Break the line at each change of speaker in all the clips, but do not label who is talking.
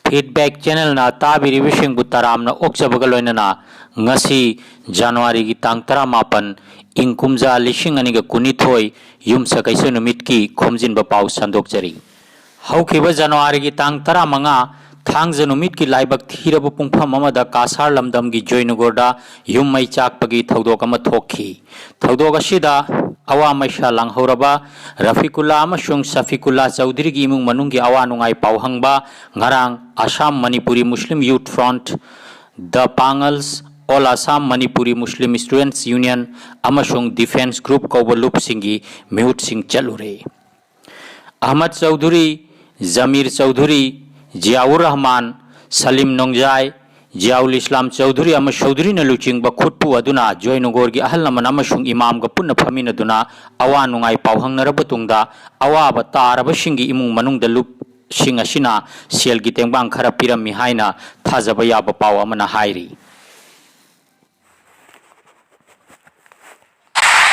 Feedback channel ना ताबिरिबिसिंगबु तरामना ओक्चबगा लोइनना ngasi January gi tang 18 ing kumja lishing ani ga kunithoi yumsa kaisa numit ki khomjin ba pau sandokjari haukiba January gi tang 15 thangja numit ki laibak thiraba pungpham amada kasar lamdam gi joinugorda yum mai chakpagi thodok ama thokhi thodok asida awa maisha langhoraba Rafiqullah amasung Safiqullah Chaudhary gi imung manung gi awa nungai pauhangba ngarang Assam Manipuri Muslim Youth Front The Pangals All Assam Manipuri Muslim Students Union amasung Defense Group Kawbalup Singhi Mehut Singh Chalure Ahmad Chaudhary Zamir Chaudhary Ziaur Rahman Salim Nongjai Ziaul Islam Chaudhary amasung Chaudhary na luching ba khutpu aduna joinugor gi ahal naman amasung imam ga punna phamin aduna awa nungai pauhang narabutungda awa ba taraba singi imung manung da lup sing asina sel gi tengbang khara pirami haina thajaba yaba paw amana hairi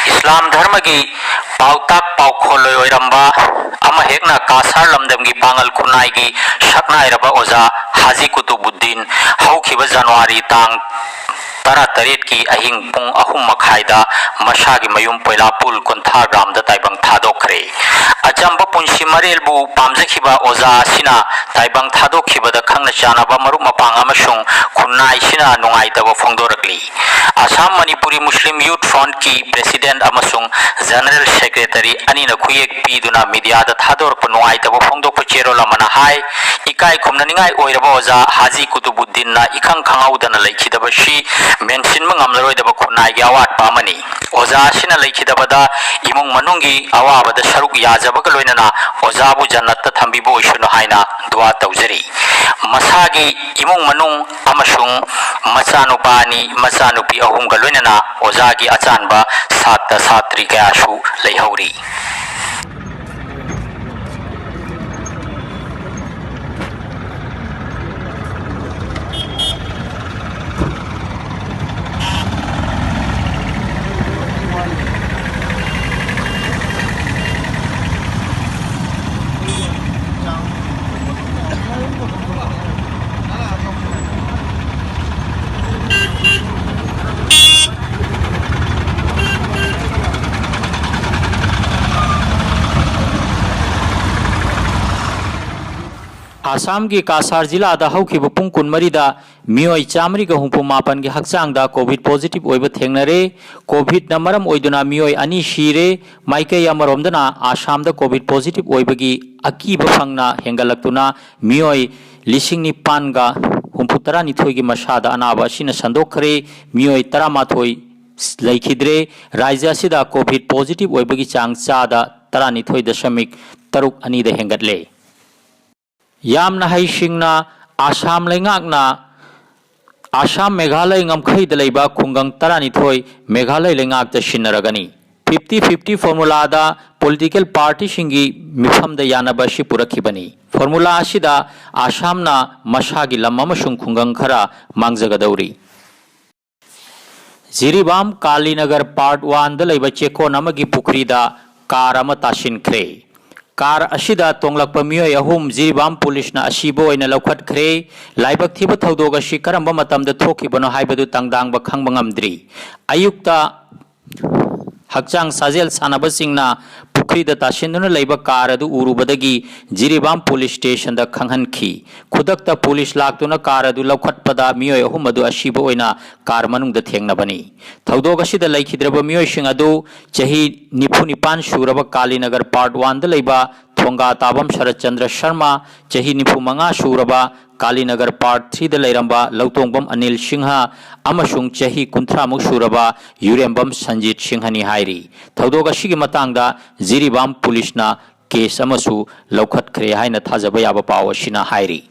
Islam dharma gi pautak paukholoy oiramba ama hekna kasar lamdam gi pangal khunai gi shaknai raba oza Haji Kutubuddin haukiba January tang 18 ki ahing pung 3 makhaida masagi mayum poilapul kontha gram da taibang thadokre achamba punshi marelbu pamjakhiba oza sina taibang thadokhiba da khangna chanaba maru mapang amasung khunai sina nungai da phongdorakli Assam Manipuri Muslim Youth Front ki President amasung General Secretary anina khuyek piduna media da thador punungai da phongdok chero lamana hai ikai khumna ningai oiraba oza Haji Kutubuddin na ikhang khangaudana laikhidaba shi mention mangamlaroi da khunai gi awat pamani oza sina laikhidaba imung manungi awaba da saruk yajaba ga loinana oza bu jannat ta thambibo isunu haina dua taujari masagi imung manung amasung machanupani machanupi ahum ga loinana oza gi achanba satta satri kayashu leihauri Assam ki Kasar jila da haukiba pung kunmarida mioi chamri ga humpu mapan gi hakchang da covid positive oiba thengnare covid na maram oiduna mioi ani shire maike yamaromdana Assam da covid positive oiba gi akiba phangna hengalaktuna mioi lising ni pan ga humpu tara ni thoi gi masada anaba sina sandokhre mioi tara ma thoi laikhidre rajya sida covid positive oiba gi chang cha da tara ni thoi dashamik taruk ani da hengatle Yamna hai singna Assam lengakna Assam Meghalaya ngamkhai da leiba khungang tarani thoi Meghalaya lengak ta shinaragani 50-50 formula da political party singi mifam da yanaba shi purakhibani formula asida Assam na mashagi lam amasung khungang khara mangjagadauri Jiribam Kalinagar part 1 da leiba cheko namagi pukri da car ama tashin khre car अशिदा तोंगलकपा मियोय अहुम जिरिबाम पुलिसना अशिबो ओइना लौखटख्रे लाइबक थिबा थौदोग असि करम्बा मतमदा थोखिबनो हाइबदु तंगदांगबा खंगबा ngamdri अयुक्ता हक्चांग साजेल सानाबसिंगना पुखरीदा तासिन्दुना लैबा कार अदु उरुबदगी जिरिबाम पुलिस स्टेशन दा खंगहनखी खुदकता पुलिस लाक्तुना कार अदु लौखटपदा मियोय अहुम अदु अशिबो ओइना कार मनुंगदा थेंगनबनी थौदोग असिदा लैखिद्रबा मियोयसिंग अदु चही 95 सूरबा कालीनगर पार्ट 1 दा लैबा थोंगा ताबम शरद चंद्र शर्मा चही 95 सूरबा कालीनगर पार्ट 3 दा लैरंबा लौतोंगबम अनिल सिंहा अमसुंग चही 30 सूरबा युरेंबम संजीत सिंहनी हाइरी थौदोग असिगी मतंगदा जिरिबाम पुलिसना केस अमसु लौखटख्रे हाइना थाजबा याबा पाव असिना हाइरी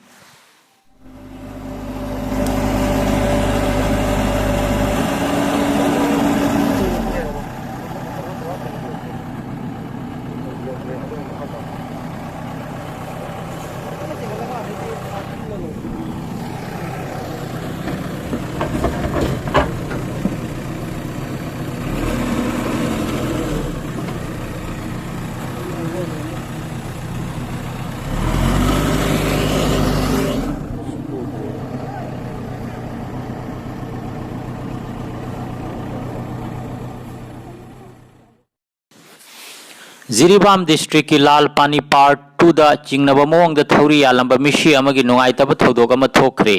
जिरीबाम डिस्ट्रिक्ट की लाल पानी पार्ट 2 दा चिंगनब मोंग दा थौरी यालंब मिशी अमगी नुंगाइतब थौदोक अमा थोखरे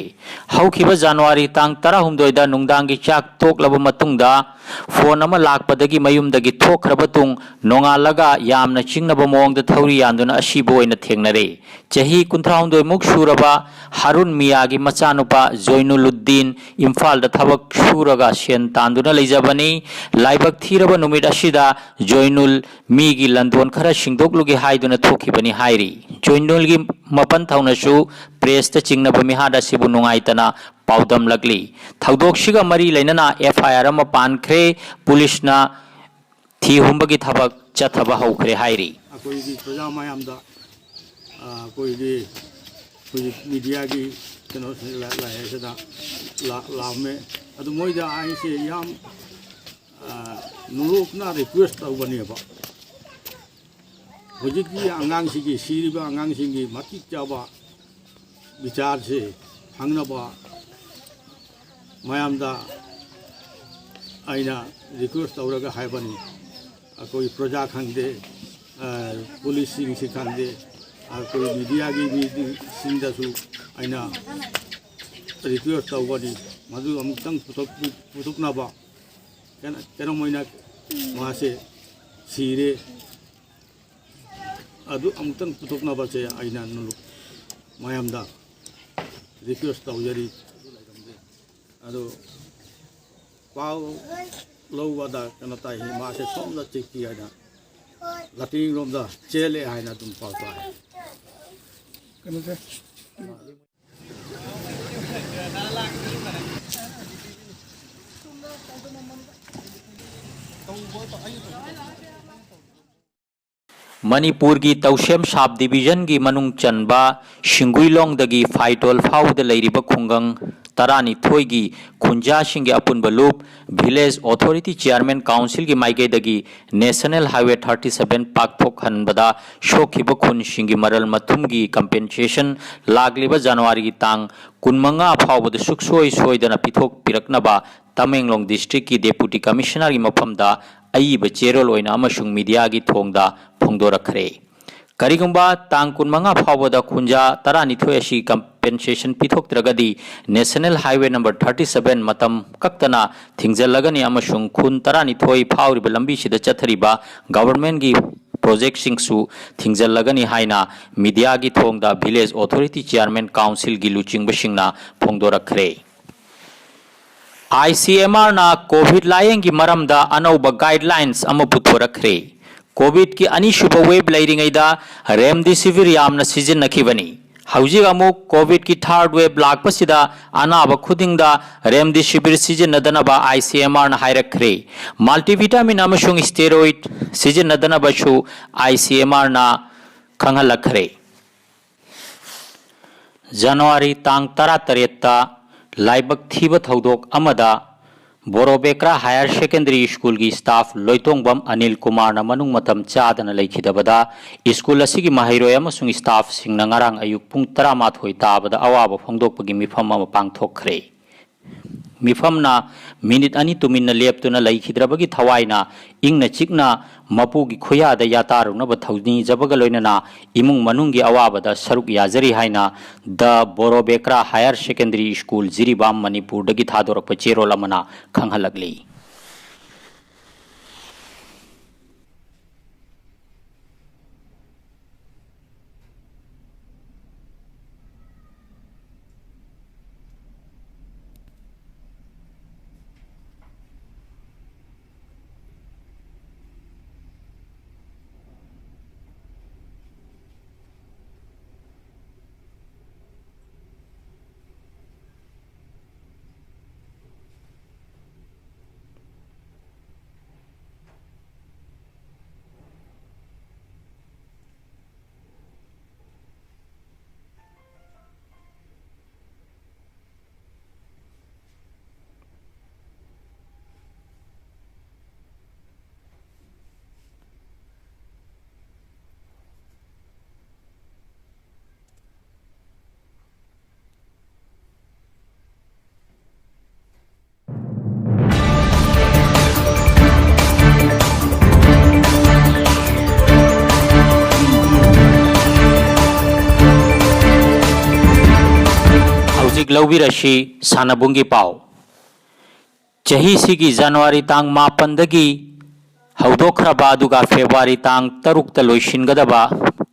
हौखिबा जनवरी तांग 18 दा नुंगदांगी चाक तोकलब मतुंगदा फोन अमा लाकपदगी मयुमदगी थोखरब तुंग नोंगालगा यामना चिंगनब मोंग दा थौरी यान्दुना अशिबो ओइना थेंगनरे चही 39 मुक सुरबा हारून मियागी मचानुपा जोइनुलुद्दीन इम्फाल दा थबक सुरगा सेन तांदुना लेजबनी लाइबक थीरब नुमित अशिदा जोइनुल मीगी लंदोन खरा सिंगदोकलुगी हाइदुना थोखिबनी हाइरी जोइनुलगी मपन थौनसु प्रेस चिंगनब मिहादा सिबु नुंगाइतना पाउदम लगली थौदोकसिगा मरी लेनना एफआईआर अमा पानख्रे पुलिसना थी हुंबगी थबक चथबा हौख्रे हाइरी
अकोइगी प्रजा मयामदा अकोइगी मीडिया की कनो लायसदा लामे अदु मोइदा आइसे याम नुरुकना रिक्वेस्ट तौबनेबा हुजिकी अंगांसिगी सिरिबा अंगांसिगी मतिक चाबा विचार से हंगनबा मयामदा आइना रिक्वेस्ट तौरगा हाइबनी कोई प्रजा खंगदे पुलिस सिंह से खंगदे कोई मीडिया की भी सिंगदसु आइना रिक्वेस्ट तौबनी मधु अमुक्तंग पुथुकनाबा केनो मोइना वहाँ से सीरे अदु अमुक्तंग पुथुकनाबा से आइना नुलु मयामदा रिक्वेस्ट तौजरी अदु पाव लौवादा कनो ताई मासे सोमदा चिकी आइना लटिंग रोमदा चेले आइना तुम पाता है कनो से
मणिपुर की तौसेम साब डिवीजन की मनुंग चनबा शिंगुइलोंगदगी फाइटोल फाउद लेरिबा खुंगंग तरानीथोई की खुंजासिंग अपुनब लूप विलेज अथॉरिटी चेयरमैन काउंसिल की माइकेदगी नेशनल हाईवे 37 पाकथोक हनबदा शोखिब खुनसिंग की मरल मथुम की कंपेंसेशन लागलिबा जनवरी की तांग कुनमंगा फाउबद सुक्सोई सोइदना पिथोक पिरकनबा तमेंगलोंग डिस्ट्रिक्ट की डेप्यूटी कमिश्नर की मफमदा अईब चेरोल ओइना अमसुंग मीडिया की थोंगदा फोंदोरखरे करिगुंबा तांग कुनमंगा फावदा खुंजा तरानीथोय असी कंपेंसेशन पिथोक्त्रगदी नेशनल हाईवे नंबर 37 मतम कक्तना थिंगजलगनी अमसुंग खुन तरानीथोय फावरिबा लंबी सिदा चथरिबा गवर्नमेंट की प्रोजेक्ट सिंगसु थिंगजलगनी हाइना मीडिया की थोंगदा विलेज अथॉरिटी चेयरमैन काउंसिल की लुचिंगबसिंगना फोंदोरखरे ICMR ना कोविड लायंग की मरमदा अनौब गाइडलाइंस अमा पुथोरखरे कोविड की अनिसुब वेब लेरिंगैदा रेमडेसिविर यामना सिजिन्नखिबनी हौजिक अमुक कोविड की थर्ड वेब लाकपसिदा अनाब खुदिंगदा रेमडेसिविर सिजिन्नदनबा ICMR ना हाइरखरे मल्टीविटामिन अमसुंग स्टेरॉइड सिजिन्नदनबसु ICMR ना खंगहलखरे जनवरी तांग 13 लाइबक थीब थौदोक अमदा बोरोबेक्रा हायर सेकेंडरी स्कूल की स्टाफ लोइतोंगबम अनिल कुमार मनुंग मतम चादना लेखिदबदा स्कूल असिगी महैरोय अमसुंग स्टाफ सिंगना ngarang अयुक पुंग 11 ताबदा अवाब फोंदोकपगी मिफम अमा पांगथोखरे मिफमना मिनिट अनि तुमिन लेपतुना लेखिद्रबगी थवाइना इंगना चिकना मपुगी खुयादा यातारुनब थौनी जबगा लोइनना इमुंग मनुंगी अवाबदा सरुक याजरी हाइना the Borobekra higher secondary school Jiribam Manipur दगी थादोरप चेरोल अमना खंगहलगली हौजिक लौबिरसी सानबुंगी पाव चही सिगी जनवरी तांग मापनदगी हौदोखरबा अदुगा फेब्रुवारी तांग तरुक लोइसिनगदबा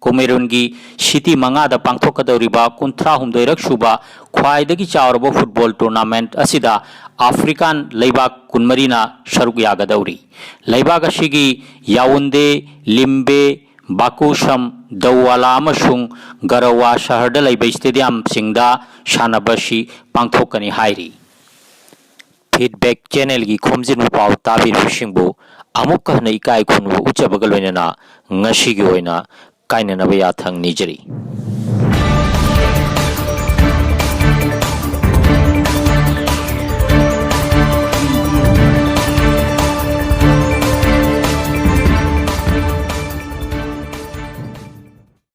कुमेरुनगी सिटी मंगादा पांथोकदौरिबा 53 सुबा ख्वाइदगी चावरबो फुटबॉल टूर्नामेंट असिदा अफ्रीकान लेबाक कुनमरीना सरुक यागदौरी लेबाक असिगी याउंडे लिम्बे बाकुसम दौवाला अमसुंग गरवा शहरदा लेबा स्टेडियम सिंगदा सानबसी पांथोकनी हाइरी फीडबैक चैनल की खोमजिन पाव ताबिरबसिंगबो अमुक कहना इकाई खुनबो उच्चबगलोइना ngasi gi oina kainanaba yathang nijari।